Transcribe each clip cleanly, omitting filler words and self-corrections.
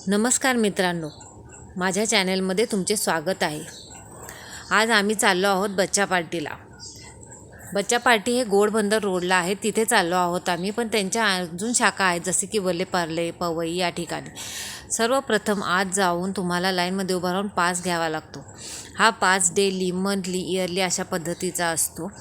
नमस्कार मित्रांनो, माझ्या चॅनलमध्ये तुमचे स्वागत आहे. आज आम्ही चाललो आहोत बच्चा पार्टीला. बच्चा पार्टी हे गोडबंदर रोडला आहे, तिथे चाललो आहोत आम्ही. पण त्यांच्या अजून शाखा आहेत, जसे की वलेपार्ले, पवई या ठिकाणी. सर्वप्रथम आज जाऊन तुम्हाला लाईनमध्ये उभा राहून पास घ्यावा लागतो. हा पास डेली, मंथली, इयरली अशा पद्धतीचा असतो.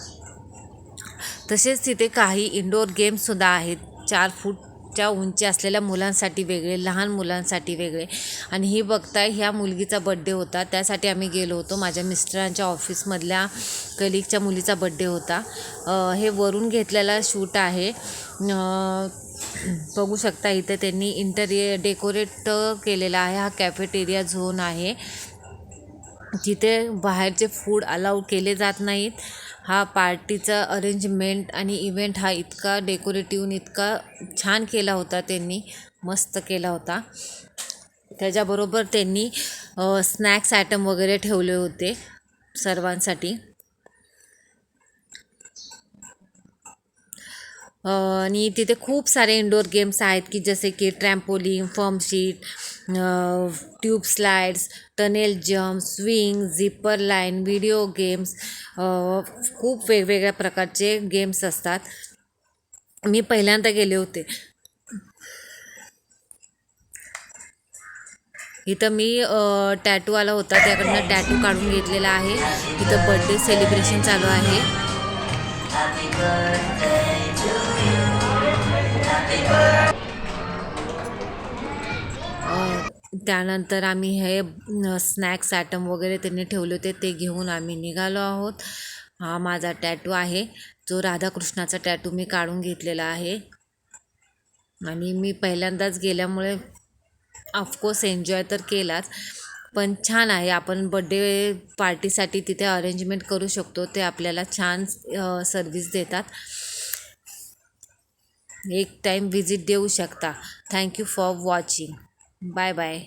तसेच तिथे काही इंडोर गेम्ससुद्धा आहेत. 4 फूटच्या उंची असलेल्या मुलांसाठी वेगळे, लहान मुलांसाठी वेगळे. आणि ही बघताय, ह्या मुलगीचा बड्डे होता, त्यासाठी आम्ही गेलो होतो. माझ्या मिस्टरांच्या ऑफिसमधल्या कलिगच्या मुलीचा बड्डे होता. हे वरून घेतलेला शूट आहे. बघू शकता इथे त्यांनी इंटेरियर डेकोरेट केलेला आहे. हा कॅफेटेरिया झोन आहे, तिथे बाहेरचे फूड अलाउड केले जात नाहीत. हा पार्टीचा अरेंजमेंट आणि इव्हेंट हा इतका डेकोरेटिव्ह, इतका छान केला होता, त्यांनी मस्त केला होता. त्याच्याबरोबर त्यांनी स्नॅक्स आयटम वगैरे ठेवले होते सर्वांसाठी. आणि तिथे खूप सारे इंडोर गेम्स आहेत, की जसे की trampoline, firm sheet, tube slides, tunnel jump, swing, zipper line, video games, खूप वेगवेगळ्या प्रकारचे गेम्स असतात. मी पहिल्यांदा गेले होते. इथं मी टॅटू आला होता, त्याकडनं टॅटू काढून घेतलेला आहे. इथं बर्थडे सेलिब्रेशन चालू आहे. त्यानंतर आम्ही हे स्नॅक्स आयटम वगैरे त्यांनी ठेवले होते, ते घेऊन आम्ही निघालो आहोत. हा माझा टॅटू आहे, जो राधाकृष्णाचा टॅटू मी काढून घेतलेला आहे. आणि मी पहिल्यांदाच गेल्यामुळे ऑफकोर्स एन्जॉय तर केलाच, पण छान आहे. आपण बड्डे पार्टीसाठी तिथे अरेंजमेंट करू शकतो, ते आपल्याला छान सर्विस देतात. एक टाईम विजिट देऊ शकता. Thank you for watching. Bye bye.